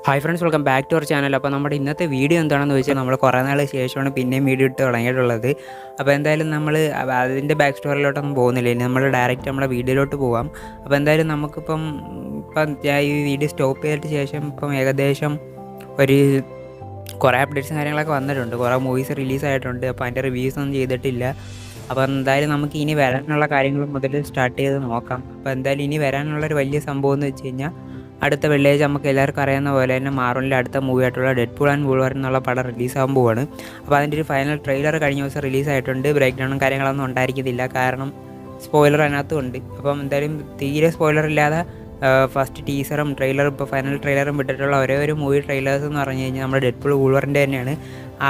Hi friends, welcome back to our channel. അപ്പോൾ നമ്മുടെ ഇന്നത്തെ വീഡിയോ എന്താണെന്ന് വെച്ചാൽ നമ്മൾ കുറേ നാൾ ശേഷമാണ് പിന്നെയും വീഡിയോ ഇട്ട് തുടങ്ങിയിട്ടുള്ളത്. അപ്പോൾ എന്തായാലും നമ്മൾ അതിൻ്റെ ബാക്ക് സ്റ്റോറിയിലോട്ടൊന്നും പോകുന്നില്ല, ഇനി നമ്മൾ ഡയറക്റ്റ് നമ്മുടെ വീഡിയോയിലോട്ട് പോകാം. അപ്പോൾ എന്തായാലും ഇപ്പം ഈ വീഡിയോ സ്റ്റോപ്പ് ചെയ്തിട്ട് ശേഷം ഇപ്പം ഏകദേശം ഒരു കുറേ അപ്ഡേറ്റ്സും കാര്യങ്ങളൊക്കെ വന്നിട്ടുണ്ട്, കുറേ മൂവീസ് റിലീസായിട്ടുണ്ട്. അപ്പോൾ അതിൻ്റെ റിവ്യൂസൊന്നും ചെയ്തിട്ടില്ല. അപ്പോൾ എന്തായാലും നമുക്ക് ഇനി വരാനുള്ള കാര്യങ്ങൾ മുതൽ സ്റ്റാർട്ട് ചെയ്ത് നോക്കാം. അപ്പോൾ എന്തായാലും ഇനി വരാനുള്ളൊരു വലിയ സംഭവം എന്ന് വെച്ച് കഴിഞ്ഞാൽ അടുത്ത വെള്ളിയാഴ്ച നമുക്ക് എല്ലാവർക്കും അറിയാവുന്ന പോലെ തന്നെ മാർവലിൻ്റെ അടുത്ത മൂവി ആയിട്ടുള്ള ഡെഡ്പൂൾ ആൻഡ് വൂൾവറിൻ എന്നുള്ള പടം റിലീസാകാൻ പോവുകയാണ്. അപ്പോൾ അതിൻ്റെ ഒരു ഫൈനൽ ട്രെയിലർ കഴിഞ്ഞ ദിവസം റിലീസായിട്ടുണ്ട്. ബ്രേക്ക് ഡൗണും കാര്യങ്ങളൊന്നും ഉണ്ടായിരിക്കത്തില്ല, കാരണം സ്പോയിലർ അതിനകത്തും ഉണ്ട്. അപ്പം എന്തായാലും തീരെ സ്പോയിലർ ഇല്ലാതെ ഫസ്റ്റ് ടീസറും ട്രെയിലറും ഇപ്പോൾ ഫൈനൽ ട്രെയിലറും വിട്ടിട്ടുള്ള ഒരേ ഒരു മൂവി ട്രെയിലേഴ്സ് എന്ന് പറഞ്ഞു കഴിഞ്ഞാൽ നമ്മുടെ ഡെഡ്പൂൾ വൂൾവറിൻ്റെ തന്നെയാണ്.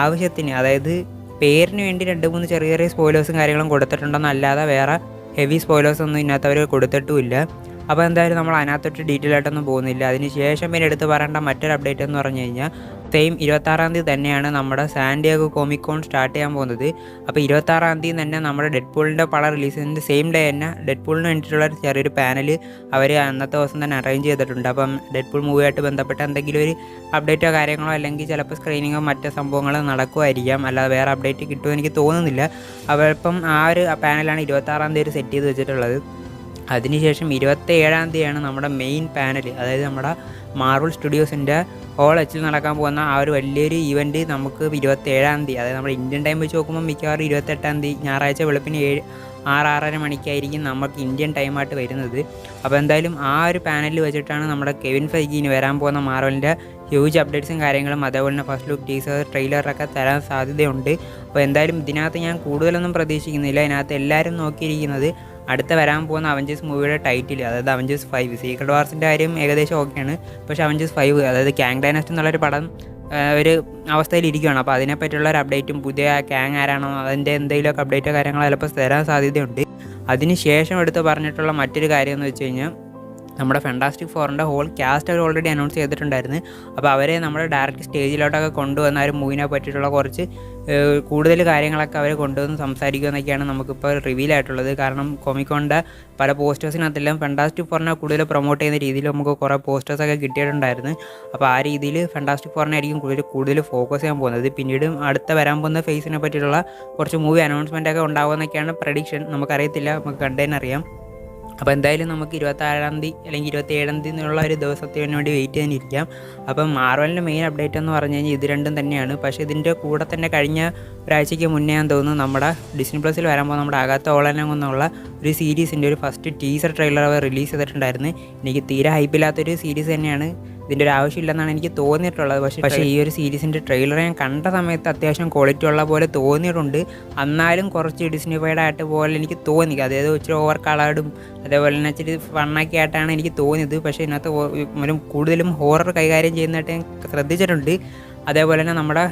ആവശ്യത്തിന്, അതായത് പേരിന് വേണ്ടി 2-3 ചെറിയ ചെറിയ സ്പോയിലേഴ്സും കാര്യങ്ങളും കൊടുത്തിട്ടുണ്ടെന്നല്ലാതെ വേറെ ഹെവി സ്പോയിലേഴ്സൊന്നും ഇതിനകത്ത് അവർ കൊടുത്തിട്ടുമില്ല. അപ്പോൾ എന്തായാലും നമ്മൾ അതിനകത്തോട്ട് ഡീറ്റെയിൽ ആയിട്ടൊന്നും പോകുന്നില്ല. അതിന് ശേഷം പിന്നെ എടുത്ത് പറയേണ്ട മറ്റൊരു അപ്ഡേറ്റ് എന്ന് പറഞ്ഞു കഴിഞ്ഞാൽ സെയിം 26-ാം തീയതി തന്നെയാണ് നമ്മുടെ സാൻഡിയാഗോ കോമിക് കോൺ സ്റ്റാർട്ട് ചെയ്യാൻ പോകുന്നത്. അപ്പോൾ 26-ാം തീയതി തന്നെ നമ്മുടെ ഡെഡ്പൂളിൻ്റെ പടം റിലീസ് ചെയ്യുന്നതിൻ്റെ സെയിം ഡേ തന്നെ ഡെഡ്പൂളിന് വേണ്ടിയിട്ടുള്ള ഒരു ചെറിയൊരു പാനൽ അവർ അന്നത്തെ ദിവസം തന്നെ അറേഞ്ച് ചെയ്തിട്ടുണ്ട്. അപ്പം ഡെഡ്പൂൾ മൂവിയായിട്ട് ബന്ധപ്പെട്ട എന്തെങ്കിലും ഒരു അപ്ഡേറ്റോ കാര്യങ്ങളോ അല്ലെങ്കിൽ ചിലപ്പോൾ സ്ക്രീനിങ്ങോ മറ്റു സംഭവങ്ങളോ നടക്കുമായിരിക്കാം, അല്ലാതെ വേറെ അപ്ഡേറ്റ് കിട്ടുമെന്ന് എനിക്ക് തോന്നുന്നില്ല. അപ്പം ആ ഒരു പാനലാണ് 26-ാം തീയതി സെറ്റ് ചെയ്ത് വെച്ചിട്ടുള്ളത്. അതിനുശേഷം 27-ാം തീയതിയാണ് നമ്മുടെ മെയിൻ പാനൽ, അതായത് നമ്മുടെ മാർവൽ സ്റ്റുഡിയോസിൻ്റെ ഹോൾ എച്ചിൽ നടക്കാൻ പോകുന്ന ആ ഒരു വലിയൊരു ഇവൻറ്റ് നമുക്ക് 27-ാം തീയതി, അതായത് നമ്മുടെ ഇന്ത്യൻ ടൈം വെച്ച് നോക്കുമ്പോൾ മിക്കവാറും 28-ാം തീയതി ഞായറാഴ്ച വെളുപ്പിന് 6-6:30 മണിക്കായിരിക്കും നമുക്ക് ഇന്ത്യൻ ടൈമായിട്ട് വരുന്നത്. അപ്പോൾ എന്തായാലും ആ ഒരു പാനലിൽ വെച്ചിട്ടാണ് നമ്മുടെ കെവിൻ ഫൈഗി ഇനി വരാൻ പോകുന്ന മാർവലിൻ്റെ ഹ്യൂജ് അപ്ഡേറ്റ്സും കാര്യങ്ങളും അതേപോലെ തന്നെ ഫസ്റ്റ് ലുക്ക് ടീസർ ട്രെയിലറൊക്കെ തരാൻ സാധ്യതയുണ്ട്. അപ്പോൾ എന്തായാലും ഇതിനകത്ത് ഞാൻ കൂടുതലൊന്നും പ്രതീക്ഷിക്കുന്നില്ല. ഇതിനകത്ത് എല്ലാവരും നോക്കിയിരിക്കുന്നത് അടുത്ത വരാൻ പോകുന്ന അവഞ്ചേഴ്സ് മൂവിയുടെ ടൈറ്റിൽ, അതായത് അവഞ്ചേഴ്സ് 5. സീക്രട്ട് വാർസിൻ്റെ കാര്യം ഏകദേശം ഓക്കെയാണ്, പക്ഷേ അവഞ്ചേഴ്സ് 5, അതായത് കാങ് ഡൈനാസ്റ്റി എന്നുള്ളൊരു പടം ഒരു അവസ്ഥയിലിരിക്കുകയാണ്. അപ്പോൾ അതിനെപ്പറ്റിയുള്ള ഒരു അപ്ഡേറ്റും പുതിയ കാങ് ആരാണോ അതിൻ്റെ എന്തെങ്കിലുമൊക്കെ അപ്ഡേറ്റോ കാര്യങ്ങളോ ചിലപ്പോൾ തരാൻ സാധ്യതയുണ്ട്. അതിന് ശേഷം എടുത്ത് പറഞ്ഞിട്ടുള്ള മറ്റൊരു കാര്യം എന്ന് വെച്ച് കഴിഞ്ഞാൽ നമ്മുടെ ഫാന്റാസ്റ്റിക് ഫോറിൻ്റെ ഹോൾ കാസ്റ്റ് അവർ ഓൾറെഡി അനൗൺസ് ചെയ്തിട്ടുണ്ടായിരുന്നു. അപ്പോൾ അവരെ നമ്മുടെ ഡയറക്റ്റ് സ്റ്റേജിലോട്ടൊക്കെ കൊണ്ടുവന്ന ഒരു മൂവിനെ പറ്റിയിട്ടുള്ള കുറച്ച് കൂടുതൽ കാര്യങ്ങളൊക്കെ അവർ കൊണ്ടുവന്ന് സംസാരിക്കുമെന്നൊക്കെയാണ് നമുക്കിപ്പോൾ റിവീൽ ആയിട്ടുള്ളത്. കാരണം കോമിക്കോണിൻ്റെ പല പോസ്റ്റേഴ്സിനകത്തെല്ലാം ഫാന്റാസ്റ്റിക് ഫോറിനെ കൂടുതൽ പ്രൊമോട്ട് ചെയ്യുന്ന രീതിയിൽ നമുക്ക് കുറേ പോസ്റ്റേഴ്സൊക്കെ കിട്ടിയിട്ടുണ്ടായിരുന്നു. അപ്പോൾ ആ രീതിയിൽ ഫാന്റാസ്റ്റിക് ഫോറിനായിരിക്കും കൂടുതൽ ഫോക്കസ് ചെയ്യാൻ പോകുന്നത്. പിന്നീട് അടുത്ത വരാൻ പോകുന്ന ഫേസിനെ പറ്റിയിട്ടുള്ള കുറച്ച് മൂവി അനൗൺസ്മെൻറ്റൊക്കെ ഉണ്ടാകുമെന്നൊക്കെയാണ് പ്രഡിക്ഷൻ. നമുക്കറിയത്തില്ല, നമുക്ക് കണ്ടതിനറിയാം. അപ്പോൾ എന്തായാലും നമുക്ക് 26-ാം തീയതി അല്ലെങ്കിൽ 27-ാം തീയതി എന്നുള്ള ഒരു ദിവസത്തിന് വേണ്ടി വെയിറ്റ് ചെയ്യാനിരിക്കാം. അപ്പം മാർവലിൻ്റെ മെയിൻ അപ്ഡേറ്റ് എന്ന് പറഞ്ഞു കഴിഞ്ഞാൽ ഇത് രണ്ടും തന്നെയാണ്. പക്ഷേ ഇതിൻ്റെ കൂടെ തന്നെ കഴിഞ്ഞ ഒരാഴ്ചയ്ക്ക് മുന്നേ ഞാൻ തോന്നുന്നു നമ്മുടെ ഡിസ്നി പ്ലസിൽ വരാൻ പോകുന്ന നമ്മുടെ അഗാത്ത ഓളനം എന്നുള്ള ഒരു സീരീസിൻ്റെ ഒരു ഫസ്റ്റ് ടീസർ ട്രെയിലർ അവർ റിലീസ് ചെയ്തിട്ടുണ്ടായിരുന്നു. എനിക്ക് തീരെ ഹൈപ്പില്ലാത്തൊരു സീരീസ് തന്നെയാണ്, ഇതിൻ്റെ ഒരു ആവശ്യമില്ലെന്നാണ് എനിക്ക് തോന്നിയിട്ടുള്ളത്. പക്ഷേ ഈ ഒരു സീരീസിൻ്റെ ട്രെയിലർ ഞാൻ കണ്ട സമയത്ത് അത്യാവശ്യം ക്വാളിറ്റി ഉള്ള പോലെ തോന്നിയിട്ടുണ്ട്. എന്നാലും കുറച്ച് ഡിസ്നിഫൈഡ് ആയിട്ട് പോലെ എനിക്ക് തോന്നി, അതായത് ഇച്ചിരി ഓവർ കളേർഡും അതേപോലെ തന്നെ ഇച്ചിരി ഫണ്ണൊക്കെ ആയിട്ടാണ് എനിക്ക് തോന്നിയത്. പക്ഷേ ഇതിനകത്ത് കൂടുതലും ഹൊറർ കൈകാര്യം ചെയ്യുന്നതായിട്ട് ഞാൻ ശ്രദ്ധിച്ചിട്ടുണ്ട്. അതേപോലെ തന്നെ നമ്മുടെ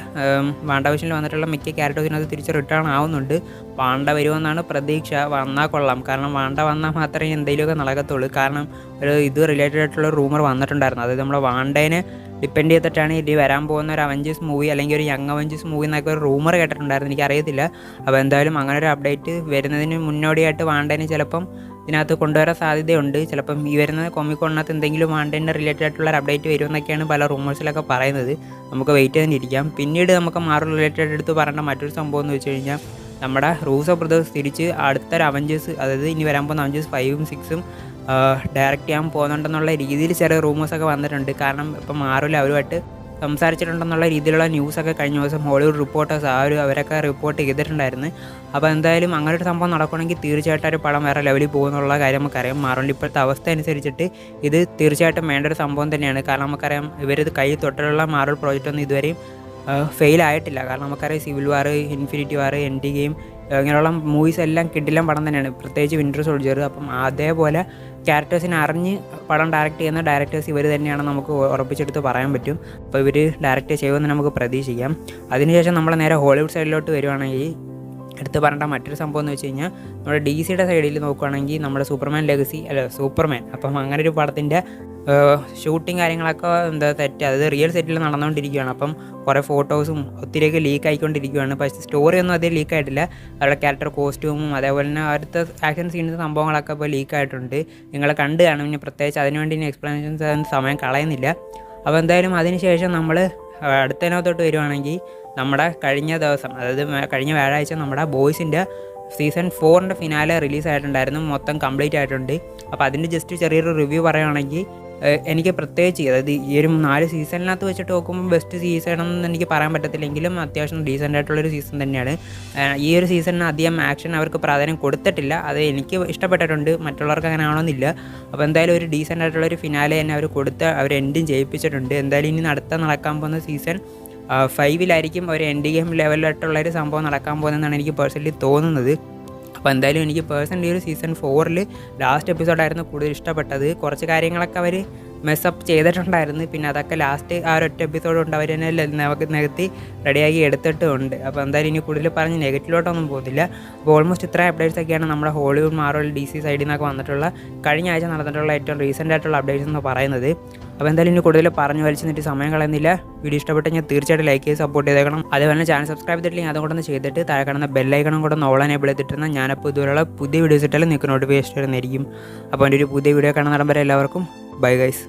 വാണ്ടാവിഷനിൽ വന്നിട്ടുള്ള മിക്ക ക്യാരക്ടേഴ്സിനകത്ത് തിരിച്ച് റിട്ടേൺ ആവുന്നുണ്ട്. വാണ്ട വരുമെന്നാണ് പ്രതീക്ഷ. വന്നാൽ കൊള്ളാം, കാരണം വാണ്ട വന്നാൽ മാത്രമേ എന്തെങ്കിലുമൊക്കെ നടക്കത്തുള്ളൂ. കാരണം ഇത് റിലേറ്റഡ് ആയിട്ടുള്ള റൂമർ വന്നിട്ടുണ്ടായിരുന്നു, അതായത് നമ്മുടെ വാണ്ടേനെ ഡിപ്പെൻഡ് ചെയ്തിട്ടാണ് ഇത് വരാൻ പോകുന്ന ഒരു അവഞ്ചേഴ്സ് മൂവി അല്ലെങ്കിൽ ഒരു യങ് അവഞ്ചേഴ്സ് മൂവി എന്നൊക്കെ ഒരു റൂമർ കേട്ടിട്ടുണ്ടായിരുന്നു, എനിക്കറിയത്തില്ല. അപ്പോൾ എന്തായാലും അങ്ങനെ ഒരു അപ്ഡേറ്റ് വരുന്നതിന് മുന്നോടിയായിട്ട് വാണ്ടേനെ ചിലപ്പം ഇതിനകത്ത് കൊണ്ടുവരാൻ സാധ്യതയുണ്ട്. ചിലപ്പം ഈ വരുന്ന കോമിക്കോണിനകത്ത് എന്തെങ്കിലും വാണ്ടേൻ്റെ റിലേറ്റഡ് ആയിട്ടുള്ള ഒരു അപ്ഡേറ്റ് വരുമെന്നൊക്കെയാണ് പല റൂമേഴ്സിലൊക്കെ പറയുന്നത്. നമുക്ക് വെയിറ്റ് ചെയ്തിരിക്കാം. പിന്നീട് നമുക്ക് മാർവൽ റിലേറ്റഡ് എടുത്ത് പറയേണ്ട മറ്റൊരു സംഭവം എന്ന് വെച്ച് കഴിഞ്ഞാൽ നമ്മുടെ റൂസോ ബ്രദേഴ്സ് തിരിച്ച് അടുത്തൊരു അവഞ്ചേഴ്സ്, അതായത് ഇനി വരാൻ പോകുന്ന അവഞ്ചേഴ്സ് 5ഉം 6ഉം ഡയറക്റ്റ് ചെയ്യാൻ പോകുന്നുണ്ടെന്നുള്ള രീതിയിൽ ചെറിയ റൂമേഴ്സൊക്കെ വന്നിട്ടുണ്ട്. കാരണം ഇപ്പം മാർവൽ അവരുമായിട്ട് സംസാരിച്ചിട്ടുണ്ടെന്നുള്ള രീതിയിലുള്ള ന്യൂസൊക്കെ കഴിഞ്ഞ ദിവസം ഹോളിവുഡ് റിപ്പോർട്ടേഴ്സ് അവരൊക്കെ റിപ്പോർട്ട് ചെയ്തിട്ടുണ്ടായിരുന്നു. അപ്പോൾ എന്തായാലും അങ്ങനെ ഒരു സംഭവം നടക്കണമെങ്കിൽ തീർച്ചയായിട്ടും ഒരു പടം വേറെ ലെവലിൽ പോകുന്നുള്ള കാര്യം നമുക്കറിയാം. മാർവലിൻ്റെ ഇപ്പോഴത്തെ അവസ്ഥ അനുസരിച്ചിട്ട് ഇത് തീർച്ചയായിട്ടും വേണ്ട ഒരു സംഭവം തന്നെയാണ്. കാരണം നമുക്കറിയാം ഇവരിത് കൈ തൊട്ടുള്ള മാർവൽ പ്രോജക്റ്റൊന്നും ഇതുവരെയും ഫെയിലായിട്ടില്ല. കാരണം നമുക്കറിയാം സിവിൽ വാർ, ഇൻഫിനിറ്റി വാർ, എൻഡ് ഗെയിം ഇങ്ങനെയുള്ള മൂവീസ് എല്ലാം കിടിലം പടം തന്നെയാണ്, പ്രത്യേകിച്ച് വിൻ്റർ സോൾജിയർ. അപ്പം അതേപോലെ ക്യാരക്ടേഴ്സിനെ അറിഞ്ഞ് പടം ഡയറക്റ്റ് ചെയ്യുന്ന ഡയറക്ടേഴ്സ് ഇവർ തന്നെയാണ് നമുക്ക് ഉറപ്പിച്ചെടുത്ത് പറയാൻ പറ്റും. അപ്പോൾ ഇവർ ഡയറക്റ്റ് ചെയ്യുമെന്ന് നമുക്ക് പ്രതീക്ഷിക്കാം. അതിനുശേഷം നമ്മൾ നേരെ ഹോളിവുഡ് സൈഡിലോട്ട് വരുവാണെങ്കിൽ എടുത്ത് പറയേണ്ട മറ്റൊരു സംഭവം എന്ന് വെച്ച് കഴിഞ്ഞാൽ നമ്മുടെ DC സൈഡിൽ നോക്കുകയാണെങ്കിൽ നമ്മുടെ സൂപ്പർമാൻ അപ്പം അങ്ങനെ ഒരു പടത്തിൻ്റെ ഷൂട്ടിങ് കാര്യങ്ങളൊക്കെ തെറ്റ്, അതായത് റിയൽ സെറ്റിൽ നടന്നുകൊണ്ടിരിക്കുകയാണ്. അപ്പം കുറേ ഫോട്ടോസും ഒത്തിരിയൊക്കെ ലീക്ക് ആയിക്കൊണ്ടിരിക്കുകയാണ്. പക്ഷേ സ്റ്റോറിയൊന്നും അധികം ലീക്കായിട്ടില്ല. അവരുടെ ക്യാരക്ടർ കോസ്റ്റ്യൂമും അതേപോലെ തന്നെ അടുത്ത ആക്ഷൻ സീൻസ് സംഭവങ്ങളൊക്കെ ഇപ്പോൾ ലീക്കായിട്ടുണ്ട്. നിങ്ങൾ കണ്ടു കാണും. ഇനി പ്രത്യേകിച്ച് അതിനുവേണ്ടി ഇനി എക്സ്പ്ലനേഷൻസ് സമയം കളയുന്നില്ല. അപ്പോൾ എന്തായാലും അതിന് ശേഷം നമ്മൾ അടുത്തതിനകത്തോട്ട് വരുവാണെങ്കിൽ നമ്മുടെ കഴിഞ്ഞ ദിവസം, അതായത് കഴിഞ്ഞ വ്യാഴാഴ്ച നമ്മുടെ ബോയ്സിൻ്റെ സീസൺ 4ൻ്റെ ഫിനാലെ റിലീസായിട്ടുണ്ടായിരുന്നു. മൊത്തം കംപ്ലീറ്റ് ആയിട്ടുണ്ട്. അപ്പോൾ അതിൻ്റെ ജസ്റ്റ് ചെറിയൊരു റിവ്യൂ പറയുകയാണെങ്കിൽ എനിക്ക് പ്രത്യേകിച്ച്, അതായത് ഈ ഒരു 4 സീസണിനകത്ത് വെച്ചിട്ട് നോക്കുമ്പോൾ ബെസ്റ്റ് സീസൺ എന്ന് എനിക്ക് പറയാൻ പറ്റത്തില്ലെങ്കിലും അത്യാവശ്യം ഡീസൻ്റ് ആയിട്ടുള്ളൊരു സീസൺ തന്നെയാണ്. ഈ ഒരു സീസണിന് അധികം ആക്ഷൻ അവർക്ക് പ്രാധാന്യം കൊടുത്തിട്ടില്ല. അത് എനിക്ക് ഇഷ്ടപ്പെട്ടിട്ടുണ്ട്, മറ്റുള്ളവർക്ക് അങ്ങനെ ആവണമെന്നില്ല. അപ്പോൾ എന്തായാലും ഒരു ഡീസൻ്റ് ആയിട്ടുള്ളൊരു ഫിനാലെ തന്നെ അവർ എൻഡും ചെയ്യിപ്പിച്ചിട്ടുണ്ട്. എന്തായാലും ഇനി നടക്കാൻ പോകുന്ന സീസൺ 5-ലായിരിക്കും ഒരു എൻഡ് ഗെയിം ലെവലായിട്ടുള്ളൊരു സംഭവം നടക്കാൻ പോകുന്നതെന്നാണ് എനിക്ക് പേഴ്സണലി തോന്നുന്നത്. അപ്പോൾ എന്തായാലും എനിക്ക് പേഴ്സണലി ഒരു സീസൺ 4 ലാസ്റ്റ് എപ്പിസോഡായിരുന്നു കൂടുതൽ ഇഷ്ടപ്പെട്ടത്. കുറച്ച് കാര്യങ്ങളൊക്കെ അവർ മെസ്സപ്പ് ചെയ്തിട്ടുണ്ടായിരുന്നു. പിന്നെ അതൊക്കെ ലാസ്റ്റ് ആ ഒരു ഒറ്റ എപ്പിസോഡ് കൊണ്ട് അവർ തന്നെ നികത്തി റെഡിയാക്കി എടുത്തിട്ടുമുണ്ട്. അപ്പോൾ എന്തായാലും ഇനി കൂടുതൽ പറഞ്ഞ് നെഗറ്റീവിലോട്ടൊന്നും പോകുന്നില്ല. അപ്പോൾ ഓൾമോസ്റ്റ് ഇത്രയും അപ്ഡേറ്റ്സ് ഒക്കെയാണ് നമ്മുടെ ഹോളിവുഡ്, മാർവൽ, DC സൈഡിൽ നിന്നൊക്കെ വന്നിട്ടുള്ള കഴിഞ്ഞ ആഴ്ച നടന്നിട്ടുള്ള ഏറ്റവും റീസെൻ്റ് ആയിട്ടുള്ള അപ്ഡേറ്റ്സ് എന്ന് പറയുന്നത്. അപ്പോൾ എന്തായാലും ഇനി കൂടുതൽ പറഞ്ഞു വലിച്ചിട്ട് സമയം കളയുന്നില്ല. വീഡിയോ ഇഷ്ടപ്പെട്ടെങ്കിൽ തീർച്ചയായിട്ടും ലൈക്ക് ചെയ്ത് സപ്പോർട്ട് ചെയ്തേക്കണം. അതുപോലെ ചാനൽ സബ്സ്ക്രൈബ് ചെയ്തിട്ടില്ലെങ്കിൽ അതുകൊണ്ടൊന്ന് ചെയ്തിട്ട് താഴെ കാണുന്ന ബെല്ലൈക്കണം കൂടെ ഒന്ന് ഓൾ എനേബിൾ ചെയ്തിട്ടുണ്ടെന്ന് ഞാനപ്പോൾ ഇതുപോലുള്ള പുതിയ വീഡിയോസ് ഇട്ടാലും നിങ്ങൾക്ക് നോട്ടിഫിക്കേഷൻ വരുന്നതായിരിക്കും. അപ്പോൾ എൻ്റെ ഒരു പുതിയ വീഡിയോ കാണുന്ന വരെ എല്ലാവർക്കും ബൈ ഗൈസ്.